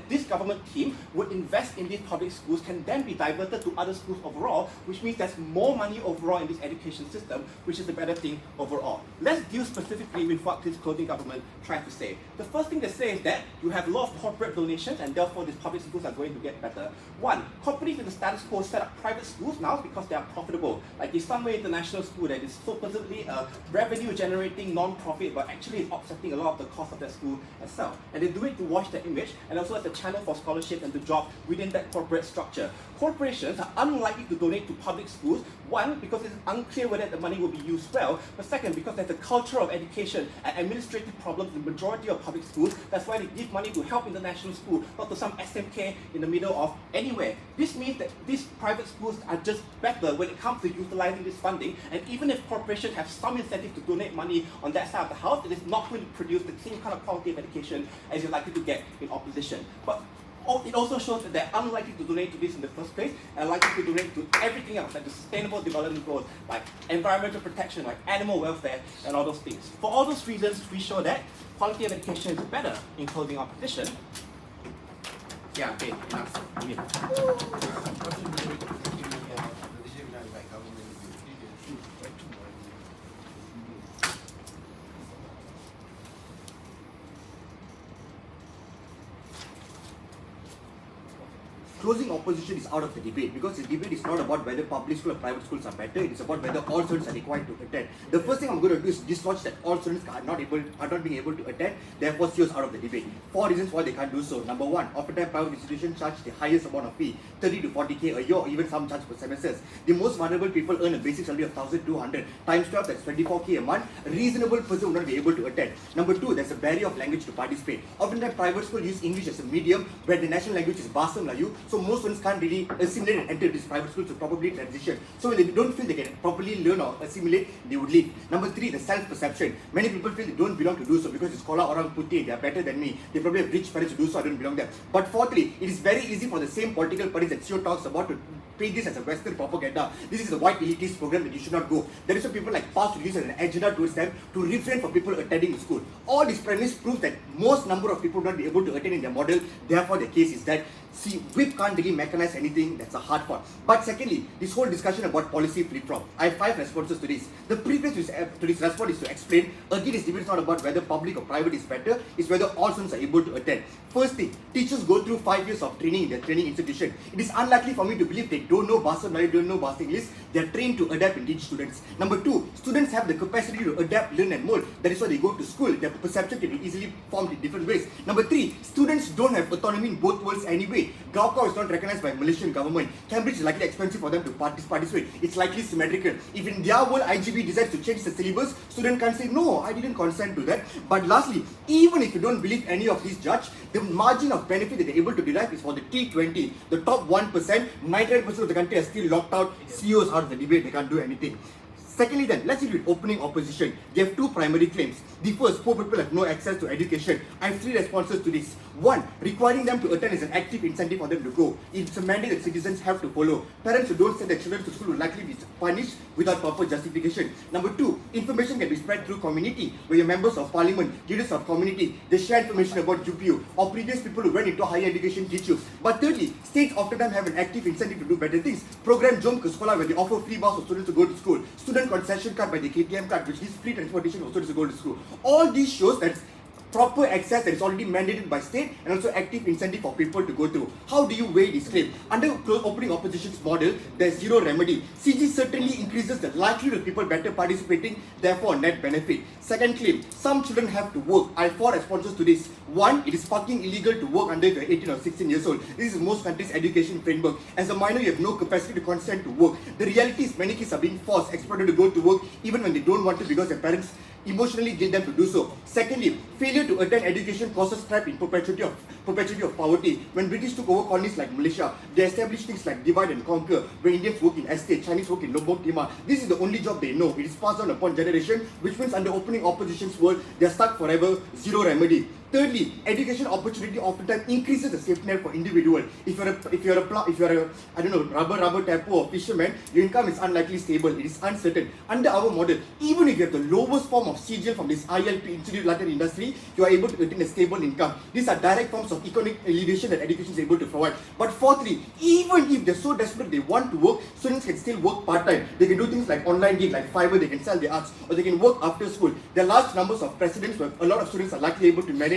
this government team would invest in these public schools can then be diverted to other schools overall, which means there's more money overall in this education system, which is a better thing overall. Let's deal specifically with what this clothing government tries to say. The first thing they say is that you have a lot of corporate donations and therefore these public schools are going to get better. One, companies in the status quo set up private schools now because they are profitable. Like the Sunway International School that is supposedly a revenue generating non-profit but actually is offsetting a lot of the cost of that school itself. And they do it to wash their image and also as a channel for scholarships and to jobs within that corporate structure. Corporations are unlikely to donate to public schools, one, because it's unclear whether the money will be used well, but second, because there's a culture of education and administrative problems in the majority of public schools. That's why they give money to help international school, not to some SMK in the middle of anywhere. This means that these private schools are just better when it comes to utilizing this funding, and even if corporations have some incentive to donate money on that side of the house, it is not going to produce the same kind of quality of education as you're likely to get in opposition. But it also shows that they're unlikely to donate to this in the first place and likely to donate to everything else, like the sustainable development goals, like environmental protection, like animal welfare, and all those things. For all those reasons, we show that quality of education is better in clothing opposition. Yeah, okay, enough. Give it. What's the way to continue the opposition by government to treat the truth by tomorrow? Closing opposition is out of the debate because the debate is not about whether public school or private schools are better. It is about whether all students are required to attend. The first thing I'm going to do is dislodge that all students are not being able to attend. Therefore, CEOs out of the debate. 4 reasons why they can't do so. Number one, oftentimes private institutions charge the highest amount of fee, 30 to 40k a year, or even some charge per semesters. The most vulnerable people earn a basic salary of 1,200 times 12. That's 24k a month. A reasonable person will not be able to attend. Number two, there's a barrier of language to participate. Oftentimes private schools use English as a medium, where the national language is Bahasa Melayu. So most students can't really assimilate and enter this private school to probably transition. So when they don't feel they can properly learn or assimilate, they would leave. Number three, the self-perception. Many people feel they don't belong to do so because it's Kola Orang Putih, they are better than me. They probably have rich parents to do so, I don't belong there. But fourthly, it is very easy for the same political parties that CEO talks about to paint this as a Western propaganda. This is a white elitist program that you should not go. There is some people like past to use as an agenda towards them to refrain from people attending the school. All this premise proves that most number of people will not be able to attend in their model. Therefore, the case is that whip can't really mechanize anything. That's a hard part. But secondly, this whole discussion about policy flip-flop. I have 5 responses to this. The previous to this response is to explain, again, this debate is not about whether public or private is better, it's whether all students are able to attend. First thing, teachers go through 5 years of training in their training institution. It is unlikely for me to believe they don't know Bahasa Melayu, don't know Bahasa English. They are trained to adapt and teach students. Number two, students have the capacity to adapt, learn and mold. That is why they go to school. Their perception can be easily formed in different ways. Number three, students don't have autonomy in both worlds anyway. Gaokao is not recognized by Malaysian government. Cambridge is likely expensive for them to participate. It's likely symmetrical. If in their world IGB decides to change the syllabus, student can't say, no, I didn't consent to that. But lastly, even if you don't believe any of these judge, the margin of benefit that they're able to derive is for the T20. The top 1%, 99% of the country are still locked out. CEOs out of the debate, they can't do anything. Secondly then, let's see with opening opposition. They have 2 primary claims. The first, poor people have no access to education. I have 3 responses to this. 1, requiring them to attend is an active incentive for them to go. It's a mandate that citizens have to follow. Parents who don't send their children to school will likely be punished without proper justification. Number 2, information can be spread through community, where your members of parliament, leaders of community, they share information about UPU, or previous people who went into higher education teach you. But thirdly, states oftentimes have an active incentive to do better things. Program Jom Ke Sekolah, where they offer free bus for students to go to school. Student concession card by the KTM card, which gives free transportation for students to go to school. All these shows that proper access that is already mandated by state and also active incentive for people to go through. How do you weigh this claim? Under opening opposition's model, there's zero remedy. CG certainly increases the likelihood of people better participating, therefore net benefit. Second claim, some children have to work. I have 4 responses to this. 1, it is fucking illegal to work under if you're 18 or 16 years old. This is most countries' education framework. As a minor, you have no capacity to consent to work. The reality is many kids are being forced, exploited to go to work even when they don't want to because their parents emotionally guilt them to do so. Secondly, failure to attend education causes trap in perpetuity of poverty. When British took over colonies like Malaysia, they established things like divide and conquer, where Indians work in estate, Chinese work in Lombok Timah. This is the only job they know. It is passed on upon generation, which means under opening opposition's world, they are stuck forever, zero remedy. Thirdly, education opportunity oftentimes increases the safety net for individual. If you're a rubber tapper or fisherman, your income is unlikely stable. It is uncertain. Under our model, even if you have the lowest form of CGL from this ILP Institute Latin industry, you are able to attain a stable income. These are direct forms of economic elevation that education is able to provide. But fourthly, even if they're so desperate they want to work, students can still work part-time. They can do things like online gig, like Fiverr, they can sell their arts, or they can work after school. There are large numbers of precedents where a lot of students are likely able to manage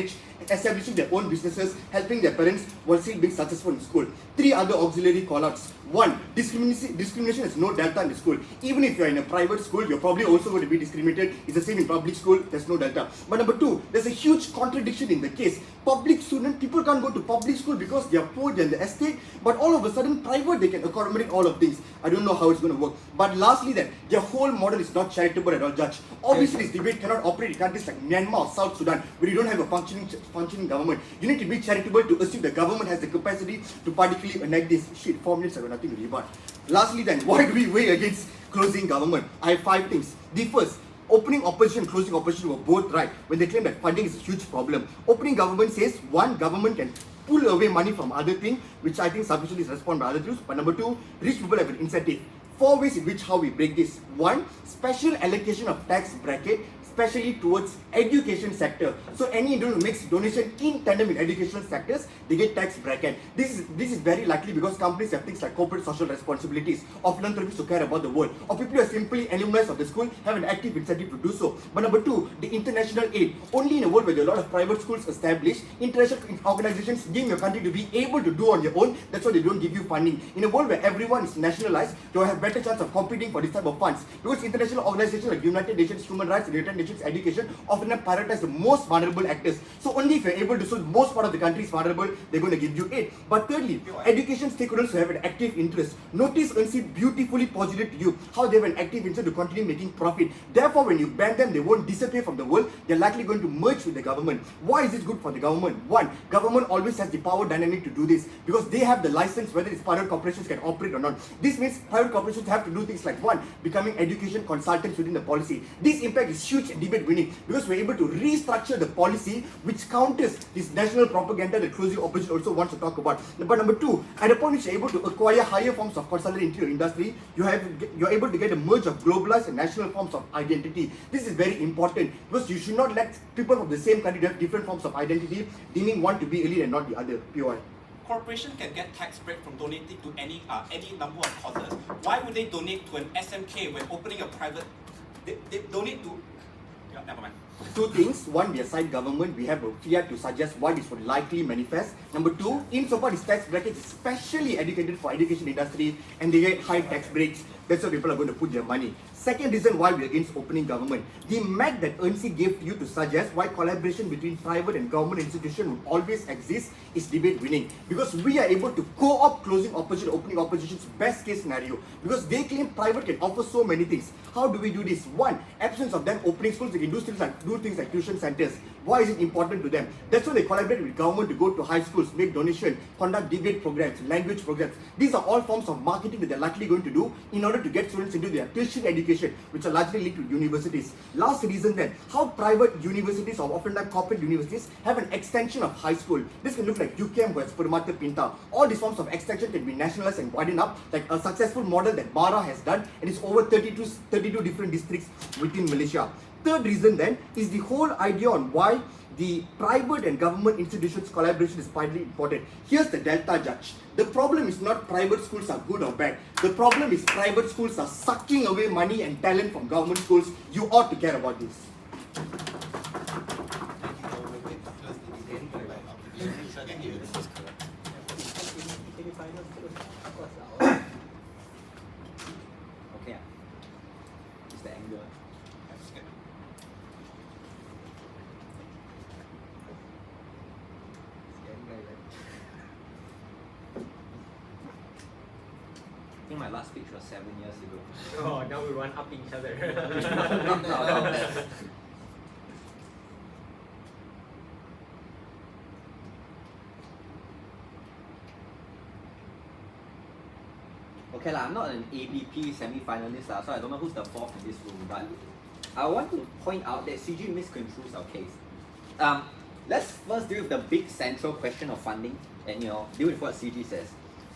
establishing their own businesses, helping their parents while still being successful in school. 3 other auxiliary call-outs. 1, discrimination has no delta in the school. Even if you're in a private school, you're probably also going to be discriminated. It's the same in public school, there's no delta. But number 2, there's a huge contradiction in the case. Public student, people can't go to public school because they are poor, they're in the estate, but all of a sudden private, they can accommodate all of things. I don't know how it's going to work. But lastly then, their whole model is not charitable at all, Judge. Obviously this debate cannot operate in countries like Myanmar or South Sudan, where you don't have a functioning government. You need to be charitable to assume the government has the capacity to particularly enact this. 4 minutes I have nothing to rebut. Lastly then, why do we weigh against closing government? I have 5 things. The first, opening opposition and closing opposition were both right when they claim that funding is a huge problem. Opening government says, 1, government can pull away money from other things, which I think sufficiently is responded by other truths. But number 2, rich people have an incentive. 4 ways in which how we break this. 1, special allocation of tax bracket. especially towards education sector. So any individual who makes donation in tandem in educational sectors, they get tax bracket. This is very likely because companies have things like corporate social responsibilities, or philanthropists who care about the world, or people who are simply alumni of the school have an active incentive to do so. But number two, the international aid. Only in a world where there are a lot of private schools established, international organizations deem your country to be able to do on your own. That's why they don't give you funding. In a world where everyone is nationalized, you have better chance of competing for this type of funds, because international organizations like United Nations Human Rights and United Nations Education often have prioritized the most vulnerable actors. So only if you're able to, so most part of the country is vulnerable, they're going to give you aid. But thirdly, education stakeholders who have an active interest. Notice Ern See beautifully posited to you how they have an active interest to continue making profit. Therefore, when you ban them, they won't disappear from the world. They're likely going to merge with the government. Why is this good for the government? One, government always has the power dynamic to do this because they have the license whether its private corporations can operate or not. This means private corporations have to do things like one, becoming education consultants within the policy. This impact is huge debate winning because we're able to restructure the policy which counters this national propaganda that closing opposition also wants to talk about. But number two, at a point which you're able to acquire higher forms of consultant into your industry, you're able to get a merge of globalized and national forms of identity. This is very important because you should not let people from the same country have different forms of identity, deeming one to be elite and not the other. POI. Corporation can get tax break from donating to any number of causes. Why would they donate to an SMK when opening a private? They donate to. Yeah, never mind. Two things. One, we aside government, we have a fiat to suggest why this would likely manifest. Number two, insofar this tax bracket is specially educated for education industry and they get high tax breaks, that's where people are going to put their money. Second reason why we're against opening government. The map that Ern See gave to you to suggest why collaboration between private and government institutions would always exist is debate winning. Because we are able to co-opt closing opposition, opening opposition's best case scenario. Because they claim private can offer so many things. How do we do this? One, absence of them opening schools, they can do things like tuition centers. Why is it important to them? That's why they collaborate with government to go to high schools, make donation, conduct debate programs, language programs. These are all forms of marketing that they're likely going to do in order to get students into their tertiary education, which are largely linked to universities. Last reason then, how private universities or often like corporate universities have an extension of high school. This can look like UCAM where it's Permata Pinta. All these forms of extension can be nationalized and widened up, like a successful model that Bara has done, and it's over 32 different districts within Malaysia. Third reason then is the whole idea on why the private and government institutions collaboration is vitally important. Here's the delta judge. The problem is not private schools are good or bad. The problem is private schools are sucking away money and talent from government schools. You ought to care about this. Okay. It's the anger. I think my last speech was 7 years ago. Oh, now we run up each other. Okay lah, I'm not an ABP semi-finalist lah, so I don't know who's the fourth in this room, but I want to point out that CG misconstrues our case. Let's first deal with the big central question of funding and deal with what CG says.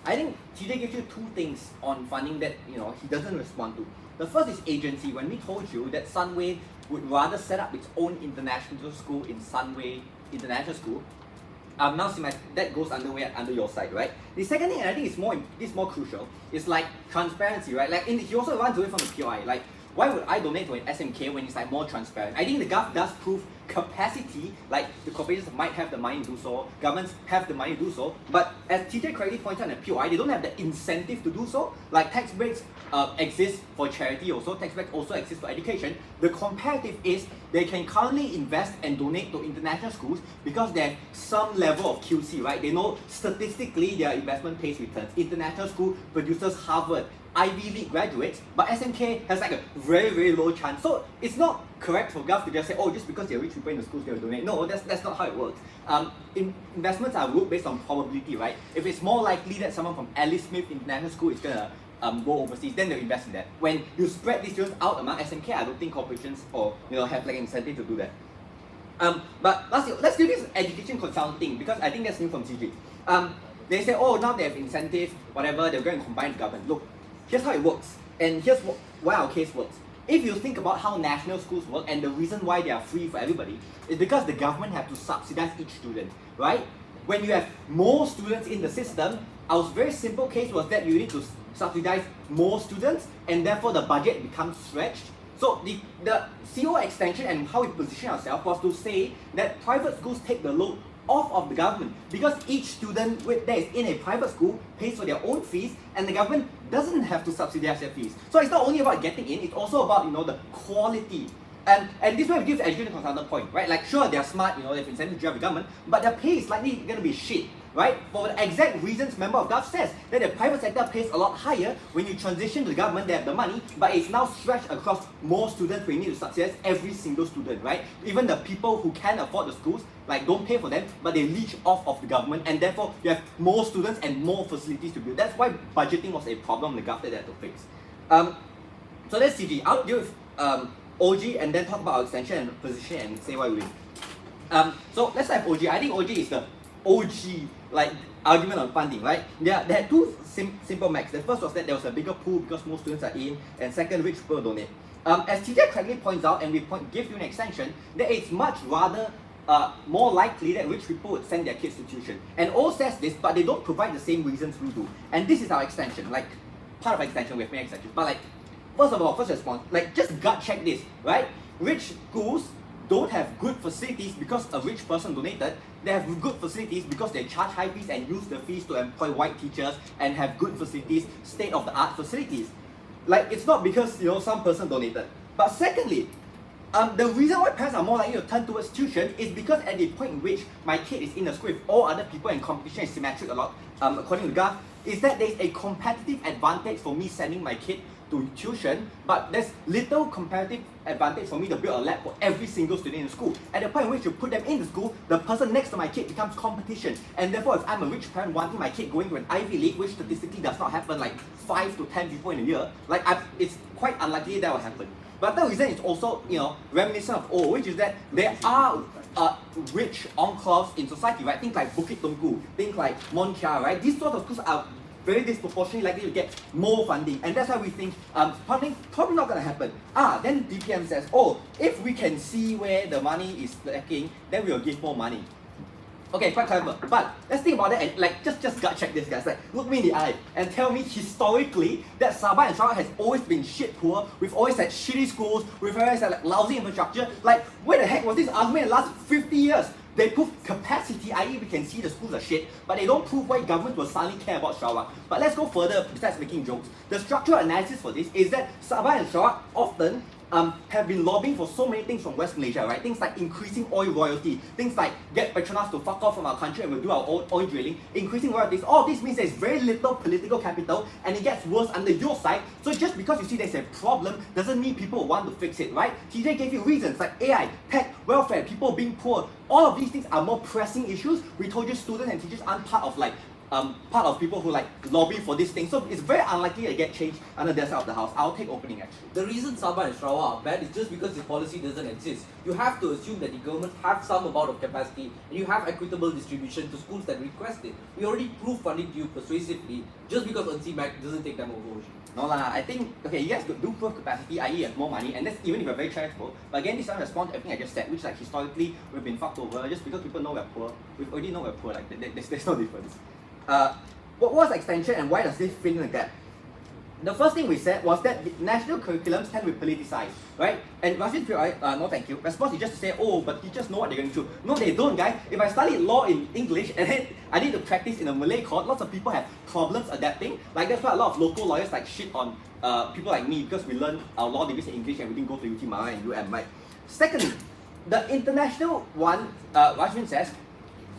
I think TJ gives you two things on funding that he doesn't respond to. The first is agency. When we told you that Sunway would rather set up its own international school in Sunway International School, now that goes under your side, right? The second thing, and I think it's more crucial, is like transparency, right? Like he also runs away from the POI. Like, why would I donate to an SMK when it's like more transparent? I think the Gov does prove capacity, like the corporations might have the money to do so, governments have the money to do so, but as TJ correctly points out in the POI, they don't have the incentive to do so. Like tax breaks exist for charity also, tax breaks also exist for education. The comparative is they can currently invest and donate to international schools because they have some level of QC, right? They know statistically their investment pays returns. International school produces Harvard, Ivy League graduates, but SMK has like a very, very low chance. So it's not correct for Gov to just say, oh, just because they're rich people in the schools, they'll donate. No, that's not how it works. Investments are ruled based on probability, right? If it's more likely that someone from Alice Smith International School is going to go overseas, then they'll invest in that. When you spread these students out among SMK, I don't think corporations or have like an incentive to do that. But lastly, let's do this education consulting because I think that's new from CG. They say, oh, now they have incentive, whatever, they're going to combine the government. Look, here's how it works, and here's why our case works. if you think about how national schools work and the reason why they are free for everybody is because the government have to subsidize each student, right? When you have more students in the system, our very simple case was that you need to subsidize more students and therefore the budget becomes stretched. So the CO extension and how we position ourselves was to say that private schools take the load off of the government because each student that is in a private school pays for their own fees and the government doesn't have to subsidize their fees. So it's not only about getting in, it's also about the quality. And this way we give the education consultant point, right? Like sure they're smart, they've incentive to drive the government, but their pay is likely gonna be shit, right? For the exact reasons member of Gov says that the private sector pays a lot higher when you transition to the government, they have the money, but it's now stretched across more students. We need to subsidize every single student, right? Even the people who can afford the schools, like don't pay for them, but they leech off of the government, and therefore you have more students and more facilities to build. That's why budgeting was a problem the government had to fix. So that's CG. I'll deal with OG and then talk about our extension and position and say why we win. So let's have OG. I think OG is the OG argument on funding, right? There are two simple max. The first was that there was a bigger pool because more students are in, and second, rich people donate. As TJ correctly points out, and we give you an extension, that it's much rather more likely that rich people would send their kids to tuition. And all says this, but they don't provide the same reasons we do. And this is our extension, part of our extension, we have many extensions. But first of all, first response, just gut check this, right? Rich schools don't have good facilities because a rich person donated. They have good facilities because they charge high fees and use the fees to employ white teachers and have good facilities, state-of-the-art facilities. It's not because some person donated. But secondly, the reason why parents are more likely to turn towards tuition is because at the point in which my kid is in a school with all other people and competition is symmetric a lot, according to Gov, is that there's a competitive advantage for me sending my kid to tuition, but there's little comparative advantage for me to build a lab for every single student in the school. At the point in which you put them in the school, the person next to my kid becomes competition. And therefore, if I'm a rich parent wanting my kid going to an Ivy League, which statistically does not happen 5 to 10 people in a year, it's quite unlikely that will happen. But the reason is also, reminiscent of O, which is that there are rich enclaves in society, right? Things like Bukit Tungku, things like Mont Kia, right? These sorts of schools are very disproportionately likely to get more funding, and that's why we think funding probably not going to happen. Then DPM says, if we can see where the money is lacking, then we'll give more money. Okay, quite clever. But let's think about it and just gut check this, guys. Look me in the eye and tell me historically that Sabah and Sarawak has always been shit poor. We've always had shitty schools. We've always had lousy infrastructure. Where the heck was this argument in the last 50 years? They prove capacity, i.e. we can see the schools are shit, but they don't prove why government will suddenly care about Sarawak. But let's go further besides making jokes. The structural analysis for this is that Sabah and Sarawak often have been lobbying for so many things from West Malaysia, right? Things like increasing oil royalty, things like get Petronas to fuck off from our country and we'll do our own oil drilling, increasing royalties. All of this means there's very little political capital and it gets worse under your side. So just because you see there's a problem doesn't mean people want to fix it, right? TJ gave you reasons like AI, tech, welfare, people being poor. All of these things are more pressing issues. We told you students and teachers aren't part of people who lobby for this thing. So it's very unlikely to get changed under their side of the house. I'll take opening actually. The reason Sabah and Sarawak are bad is just because the policy doesn't exist. You have to assume that the government have some amount of capacity and you have equitable distribution to schools that request it. We already proved funding to you persuasively just because Ern See doesn't take them over. No lah, I think, you guys do prove capacity, i.e. you have more money, and that's even if you're very charitable. But again, this one responds to everything I just said, which historically we've been fucked over just because people know we're poor. We already know we're poor, there's no difference. What was extension and why does this fill in the gap? The first thing we said was that national curriculums tend to be politicized, right? And Rashrvin, no thank you. Response is just to say, but teachers know what they're going to do. No, they don't, guys. If I studied law in English and then I need to practice in a Malay court, lots of people have problems adapting. That's why a lot of local lawyers shit on people like me because we learn our law degrees in English and we didn't go to UT Mara and UM, right? Secondly, the international one, Rashrvin says,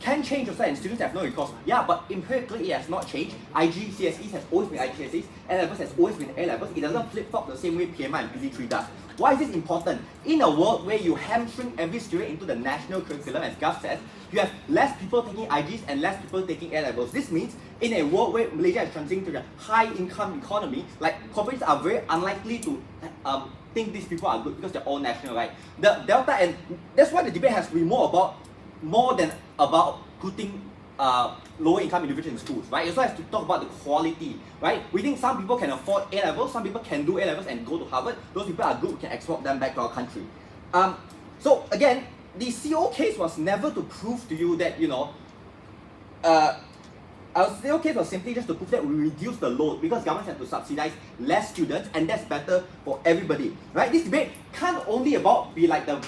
can change also and students have no recourse. Yeah, but empirically it has not changed. IGCSEs has always been IGCSEs, A-levels has always been A-levels. It doesn't flip-flop the same way PMI and PZ3 does. Why is this important? In a world where you hamstring every student into the national curriculum, as Gus says, you have less people taking IGs and less people taking A-levels. This means in a world where Malaysia is transitioning to a high-income economy, corporates are very unlikely to think these people are good because they're all national, right? The delta, and that's why the debate has to be more than about putting lower income individuals in schools, right? It also has to talk about the quality, right? We think some people can afford A levels, some people can do A levels and go to Harvard. Those people are good, we can export them back to our country. So again, the CO case was never to prove to you that, our CO case was simply just to prove that we reduce the load because governments have to subsidize less students and that's better for everybody, right? This debate can't only be like the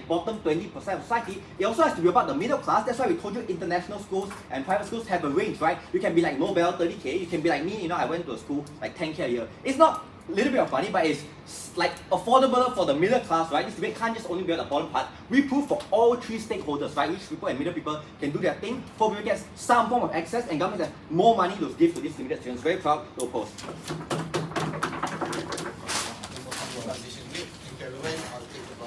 bottom 20% of society. It also has to be about the middle class. That's why we told you international schools and private schools have a range, right? You can be like Nobel, 30K. You can be like me, I went to a school like 10K a year. It's not a little bit of money, but it's like affordable for the middle class, right? This debate can't just only be on the bottom part. We prove for all three stakeholders, right? Rich people and middle people can do their thing. Poor people get some form of access, and governments have more money to give to these limited students. Very proud to oppose.